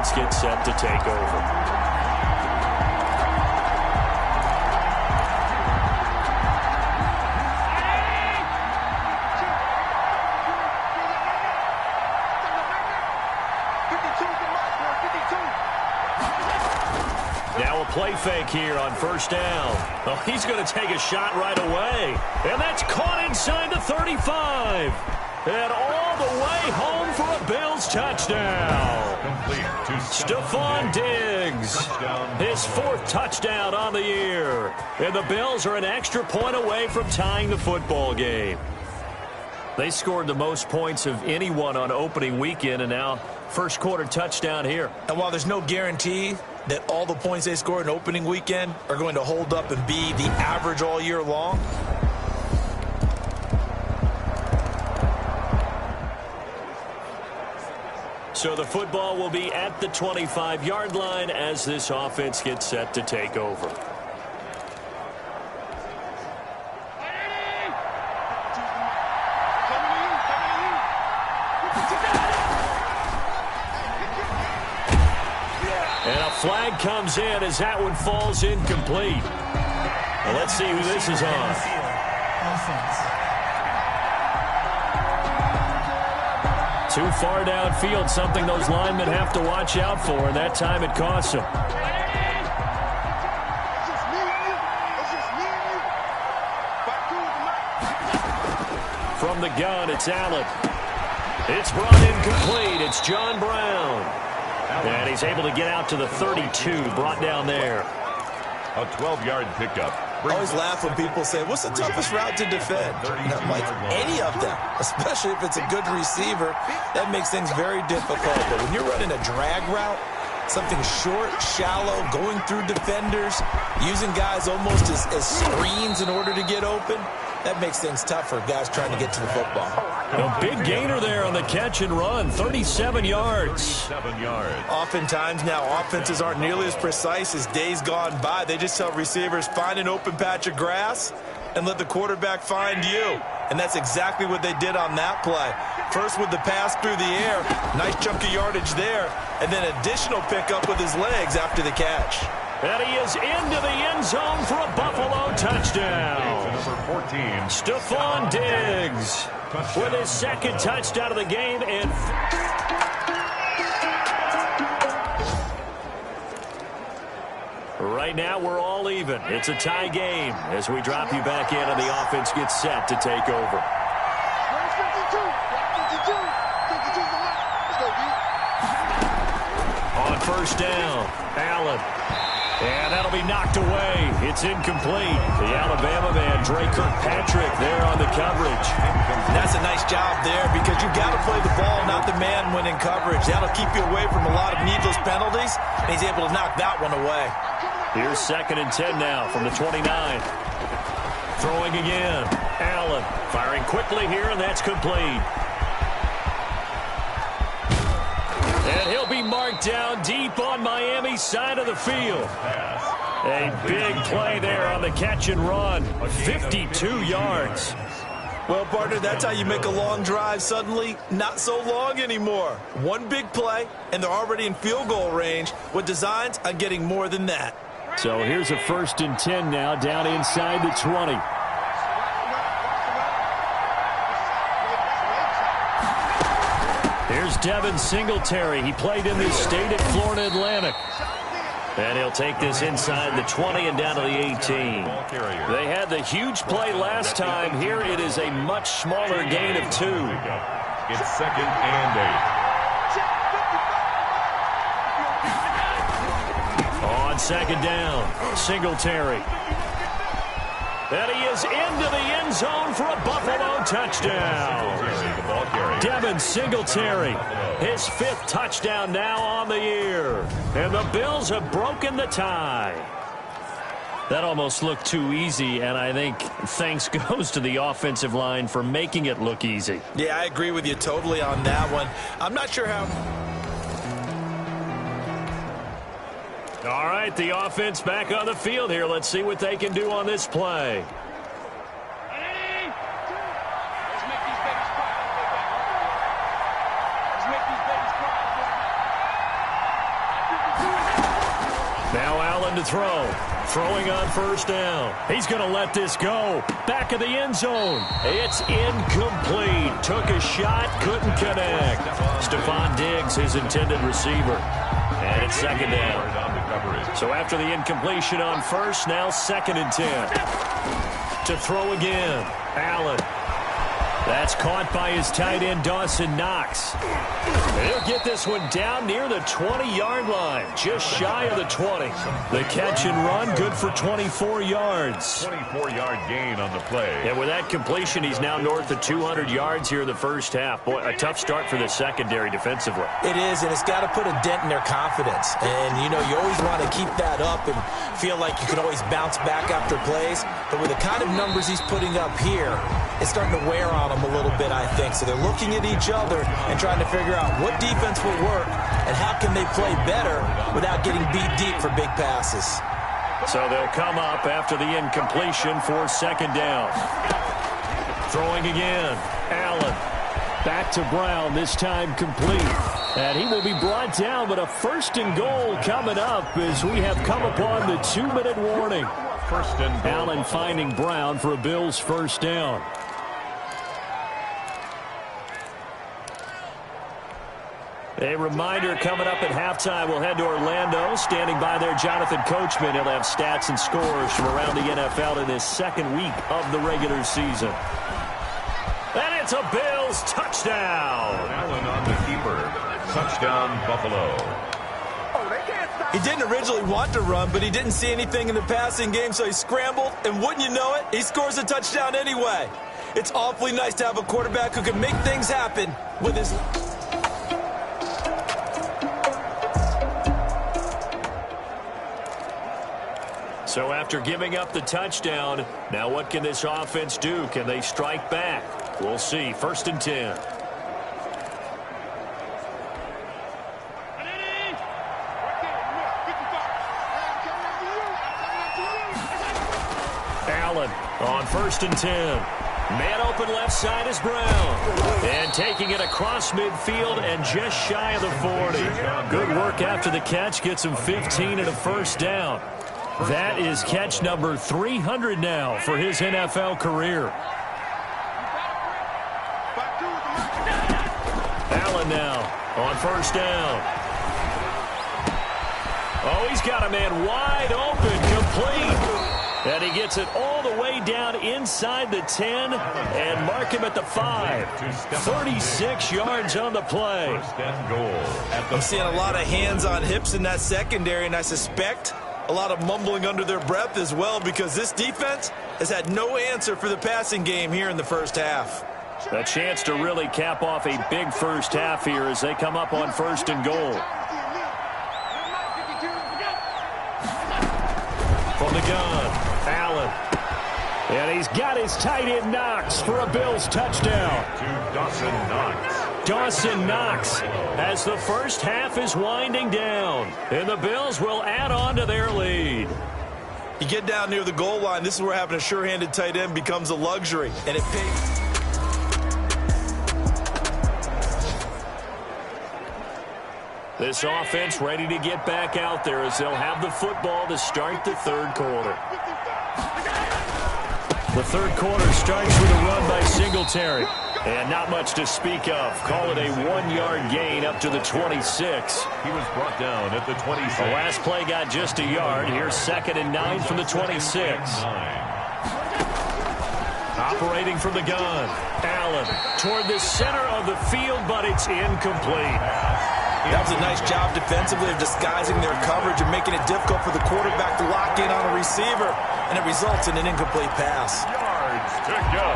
offense gets set to take over. Now a play fake here on first down. Oh, he's going to take a shot right away. And that's caught inside the 35. And all the way home for a Bills touchdown. Stephon Diggs, his 4th touchdown on the year. And the Bills are an extra point away from tying the football game. They scored the most points of anyone on opening weekend, and now first quarter touchdown here. And while there's no guarantee that all the points they scored in opening weekend are going to hold up and be the average all year long, so the football will be at the 25-yard line as this offense gets set to take over. And a flag comes in as that one falls incomplete. Well, let's see who this is on. Too far downfield, something those linemen have to watch out for, and that time it costs them. From the gun, it's Allen. It's brought incomplete. It's John Brown. And he's able to get out to the 32, brought down there. A 12-yard pickup. I always laugh when people say, what's the toughest route to defend? And I'm like, any of them, especially if it's a good receiver. That makes things very difficult. But when you're running a drag route, something short, shallow, going through defenders, using guys almost as screens in order to get open, that makes things tough for guys trying to get to the football. A big gainer there on the catch and run, 37 yards. Oftentimes now, offenses aren't nearly as precise as days gone by. They just tell receivers, find an open patch of grass and let the quarterback find you. And that's exactly what they did on that play. First with the pass through the air, nice chunk of yardage there, and then additional pickup with his legs after the catch. And he is into the end zone for a Buffalo touchdown. Number 14. Stephon Diggs with his 2nd touchdown of the game. And right now we're all even. It's a tie game as we drop you back in and the offense gets set to take over. On first down, Allen. And that'll be knocked away. It's incomplete. The Alabama man, Dre Kirkpatrick, there on the coverage. That's a nice job there because you've got to play the ball, not the man when in coverage. That'll keep you away from a lot of needless penalties, and he's able to knock that one away. Here's 2nd and 10 now from the 29. Throwing again. Allen firing quickly here, and that's complete. And he'll be marked down deep on Miami's side of the field. A big play there on the catch and run. 52 yards. Well, partner, that's how you make a long drive suddenly not so long anymore. One big play, and they're already in field goal range with designs on getting more than that. So here's a 1st and 10 now down inside the 20. Here's Devin Singletary. He played in this state at Florida Atlantic. And he'll take this inside the 20 and down to the 18. They had the huge play last time. Here it is a much smaller gain of 2. It's 2nd and 8. On 2nd down, Singletary. And he is into the end zone for a Buffalo touchdown. Devin Singletary, his 5th touchdown now on the year. And the Bills have broken the tie. That almost looked too easy, and I think thanks goes to the offensive line for making it look easy. Yeah, I agree with you totally on that one. I'm not sure how... All right, the offense back on the field here. Let's see what they can do on this play. Now Allen to throw. Throwing on first down. He's going to let this go. Back of the end zone. It's incomplete. Took a shot, couldn't connect. Stephon Diggs, his intended receiver. And it's second down. So after the incompletion on first, now 2nd and 10. To throw again. Allen. That's caught by his tight end, Dawson Knox. And he'll get this one down near the 20-yard line, just shy of the 20. The catch and run, good for 24 yards. 24-yard gain on the play. And with that completion, he's now north of 200 yards here in the first half. Boy, a tough start for the secondary defensively. It is, and it's got to put a dent in their confidence. And, you know, you always want to keep that up and feel like you can always bounce back after plays. But with the kind of numbers he's putting up here, it's starting to wear on them a little bit, I think. So they're looking at each other and trying to figure out what defense will work and how can they play better without getting beat deep for big passes. So they'll come up after the incompletion for second down. Throwing again. Allen. Back to Brown, this time complete. And he will be brought down, but a 1st and goal coming up as we have come upon the 2-minute warning. 1st and goal. Allen finding Brown for a Bills first down. A reminder coming up at halftime, we'll head to Orlando. Standing by there, Jonathan Coachman. He'll have stats and scores from around the NFL in his 2nd week of the regular season. And it's a Bills touchdown. Allen on the keeper. Touchdown, Buffalo. He didn't originally want to run, but he didn't see anything in the passing game, so he scrambled, and wouldn't you know it, he scores a touchdown anyway. It's awfully nice to have a quarterback who can make things happen with his... So after giving up the touchdown, now what can this offense do? Can they strike back? We'll see. 1st and 10. Allen on 1st and 10. Man open left side is Brown. And taking it across midfield and just shy of the 40. Good work after the catch. Gets him 15 and a first down. That is catch number 300 now for his NFL career. Allen now on first down. Oh, he's got a man wide open, complete. And he gets it all the way down inside the 10 and mark him at the 5. 36 yards on the play. 1st and goal. I'm seeing a lot of hands on hips in that secondary, and I suspect a lot of mumbling under their breath as well, because this defense has had no answer for the passing game here in the first half. A chance to really cap off a big first half here as they come up on 1st and goal. From the gun, Allen. And he's got his tight end Knox for a Bills touchdown. To Dawson Knox. Dawson Knox as the first half is winding down. And the Bills will add on to their lead. You get down near the goal line, this is where having a sure-handed tight end becomes a luxury, and it pays. This offense ready to get back out there as they'll have the football to start the 3rd quarter. The 3rd quarter starts with a run by Singletary. And not much to speak of. Call it a 1-yard gain up to the 26. He was brought down at the 26. The last play got just a yard. Here's 2nd and 9 from the 26. Operating from the gun. Allen toward the center of the field, but it's incomplete. That was a nice job defensively of disguising their coverage and making it difficult for the quarterback to lock in on a receiver, and it results in an incomplete pass. Yards to go.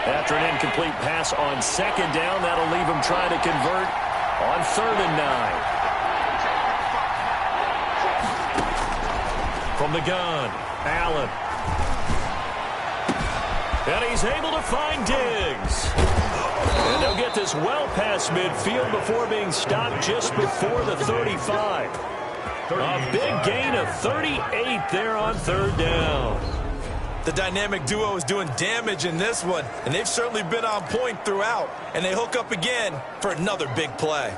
After an incomplete pass on 2nd down, that'll leave him trying to convert on 3rd and 9. From the gun, Allen. And he's able to find Diggs. And they'll get this well past midfield before being stopped just before the 35. A big gain of 38 there on 3rd down. The dynamic duo is doing damage in this one, and they've certainly been on point throughout. And they hook up again for another big play.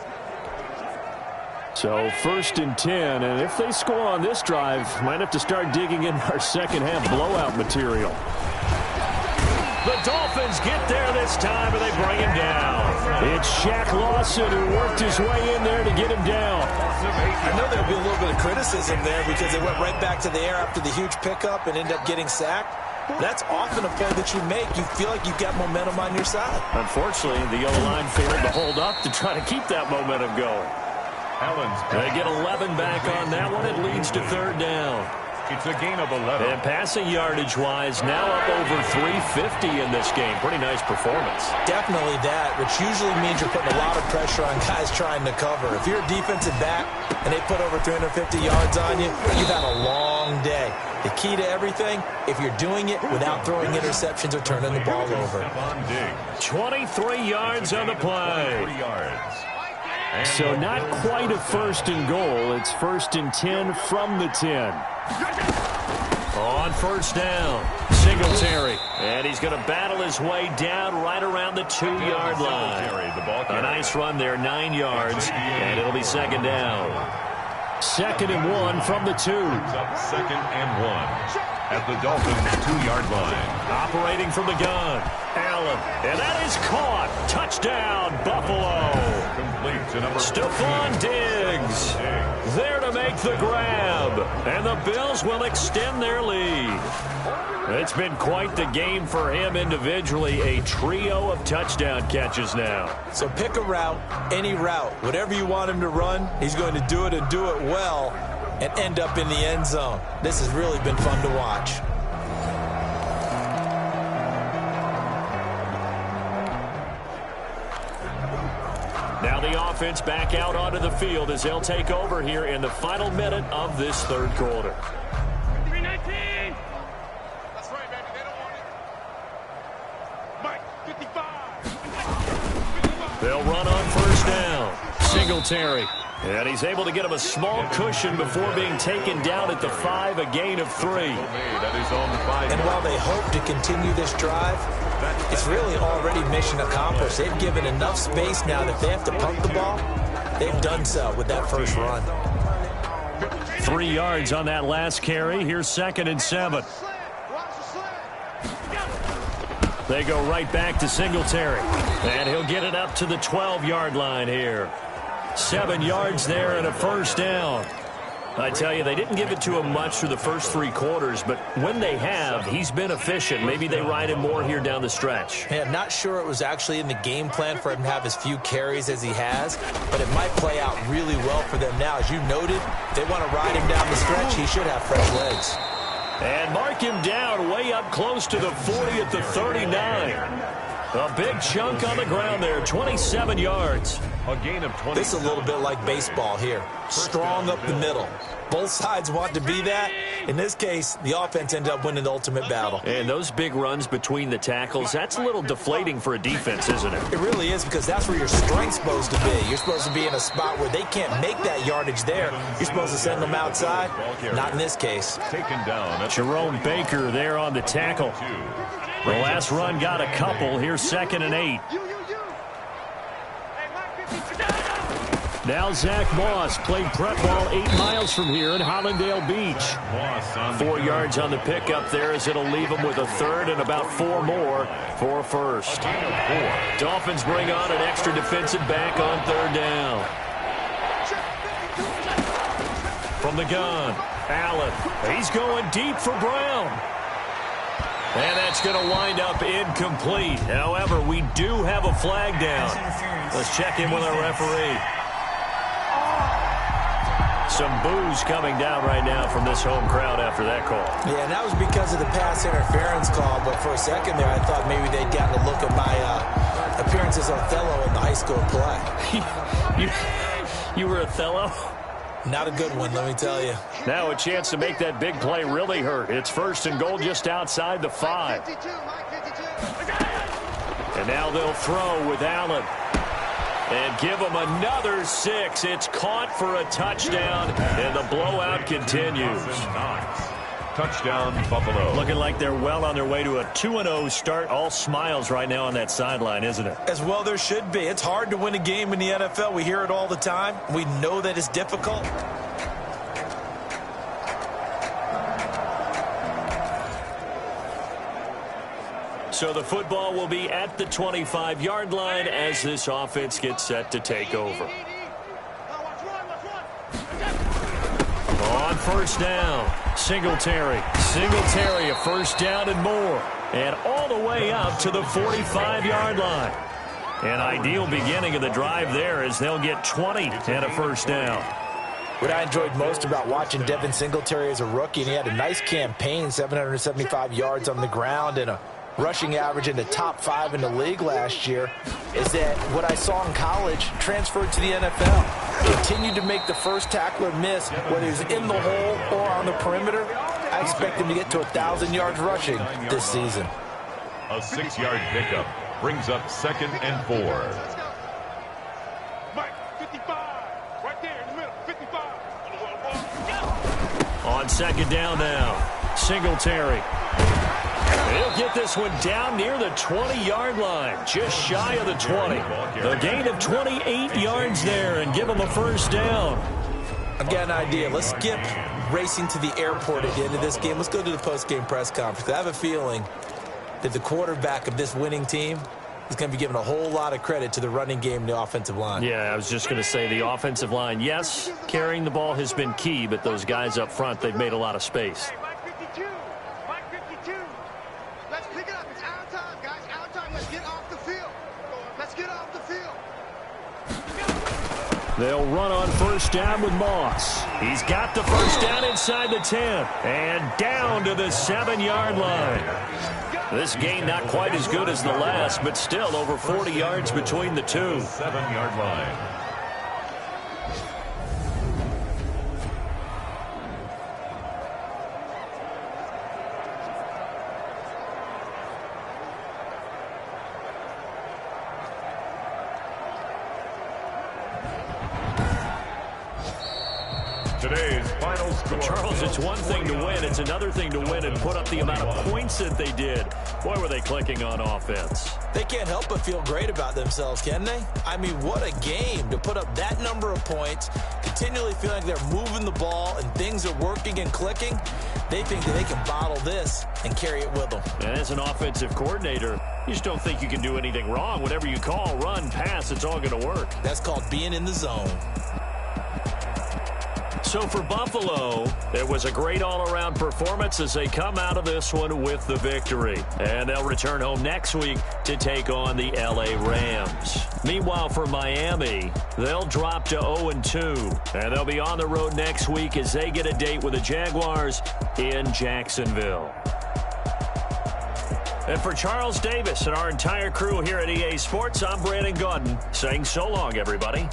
So 1st and 10, and if they score on this drive, might have to start digging in our second half blowout material. The Dolphins get there this time, and they bring him down. It's Shaq Lawson who worked his way in there to get him down. I know there'll be a little bit of criticism there because they went right back to the air after the huge pickup and ended up getting sacked. That's often a play that you make. You feel like you've got momentum on your side. Unfortunately, the O-line failed to hold up to try to keep that momentum going. They get 11 back on that one. It leads to 3rd down. It's a gain of 11. And passing yardage-wise, now up over 350 in this game. Pretty nice performance. Definitely that, which usually means you're putting a lot of pressure on guys trying to cover. If you're a defensive back and they put over 350 yards on you, you've had a long day. The key to everything, if you're doing it without throwing interceptions or turning the ball over. 23 yards on the play. 3 yards. So not quite a 1st and goal. It's 1st and 10 from the 10. On 1st down, Singletary. And he's going to battle his way down right around the 2-yard line. A nice run there, 9 yards, and it'll be 2nd down. 2nd and 1 from the 2. 2nd and 1 at the Dolphins' 2-yard line. Operating from the gun, Allen. And that is caught. Touchdown, Buffalo. Complete to number Stephon Diggs there to make the grab. And the Bills will extend their lead. It's been quite the game for him individually. A trio of touchdown catches now. So pick a route, any route. Whatever you want him to run, he's going to do it and do it well and end up in the end zone. This has really been fun to watch. Now the offense back out onto the field as they'll take over here in the final minute of this 3rd quarter. 319. That's right, baby. They don't want it. Mike, 55. They'll run on 1st down. Singletary. And he's able to get him a small cushion before being taken down at the 5, a gain of 3. And while they hope to continue this drive, it's really already mission accomplished. They've given enough space now that if they have to pump the ball, they've done so with that first run. 3 yards on that last carry. Here's 2nd and 7. They go right back to Singletary. And he'll get it up to the 12-yard line here. 7 yards there and a 1st down. I tell you, they didn't give it to him much through the first 3 quarters, but when they have, he's been efficient. Maybe they ride him more here down the stretch. Hey, I'm not sure it was actually in the game plan for him to have as few carries as he has, but it might play out really well for them now. As you noted, if they want to ride him down the stretch, he should have fresh legs. And mark him down way up close to the 40 at the 39. A big chunk on the ground there, 27 yards. A gain of 20. This is a little bit like baseball here. Strong up the middle. Both sides want to be that. In this case, the offense ended up winning the ultimate battle. And those big runs between the tackles, that's a little deflating for a defense, isn't it? It really is, because that's where your strength's supposed to be. You're supposed to be in a spot where they can't make that yardage there. You're supposed to send them outside. Not in this case. Taken down. Jerome Baker there on the tackle. The last run got a couple. Here's 2nd and 8. Now Zach Moss played prep ball 8 miles from here in Hollandale Beach. 4 yards on the pickup there as it'll leave him with a 3rd and about 4 more for a 1st. Dolphins bring on an extra defensive back on 3rd down. From the gun, Allen. He's going deep for Brown. And that's going to wind up incomplete. However, we do have a flag down. Let's check in with our referee. Some boos coming down right now from this home crowd after that call. Yeah, and that was because of the pass interference call. But for a second there, I thought maybe they'd gotten a look at my appearance as Othello in the high school play. You were Othello? Not a good one, let me tell you. Now a chance to make that big play really hurt. It's 1st and goal just outside the 5. And now they'll throw with Allen. And give them another 6. It's caught for a touchdown, and the blowout continues. Touchdown, Buffalo. Looking like they're well on their way to a 2-0 start. All smiles right now on that sideline, isn't it? As well there should be. It's hard to win a game in the NFL. We hear it all the time. We know that it's difficult. So the football will be at the 25-yard line as this offense gets set to take over. On first down, Singletary, a first down and more. And all the way up to the 45-yard line. An ideal beginning of the drive there as they'll get 20 and a first down. What I enjoyed most about watching Devin Singletary as a rookie, and he had a nice campaign, 775 yards on the ground and a rushing average in the top 5 in the league last year, is that what I saw in college transferred to the NFL. Continued to make the first tackler miss, whether he's in the hole or on the perimeter. I expect him to get to 1,000 yards rushing this season. A 6-yard pickup brings up 2nd and 4. Mike, 55. Right there in the middle, 55. On second down now, Singletary. He'll get this one down near the 20-yard line, just shy of the 20. A gain of 28 yards there and give him a first down. I've got an idea. Let's skip racing to the airport at the end of this game. Let's go to the post-game press conference. I have a feeling that the quarterback of this winning team is going to be given a whole lot of credit to the running game and the offensive line. Yeah, I was just going to say the offensive line, yes, carrying the ball has been key, but those guys up front, they've made a lot of space. Hey, Mike 52. Mike 52. Let's pick it up. It's our time, guys. Our time. Let's get off the field. Let's get off the field. They'll run on first down with Moss. He's got the first down inside the 10 and down to the 7-yard line. This gain not quite as good as the last, but still over 40 yards between the two. 7-yard line. Today's final score. Charles, it's one thing to win. It's another thing to win and put up the amount of points that they did. Boy, were they clicking on offense. They can't help but feel great about themselves, can they? I mean, what a game to put up that number of points, continually feeling like they're moving the ball and things are working and clicking. They think that they can bottle this and carry it with them. And as an offensive coordinator, you just don't think you can do anything wrong. Whatever you call, run, pass, it's all going to work. That's called being in the zone. So for Buffalo, it was a great all-around performance as they come out of this one with the victory. And they'll return home next week to take on the L.A. Rams. Meanwhile, for Miami, they'll drop to 0-2. And they'll be on the road next week as they get a date with the Jaguars in Jacksonville. And for Charles Davis and our entire crew here at EA Sports, I'm Brandon Gaudin saying so long, everybody.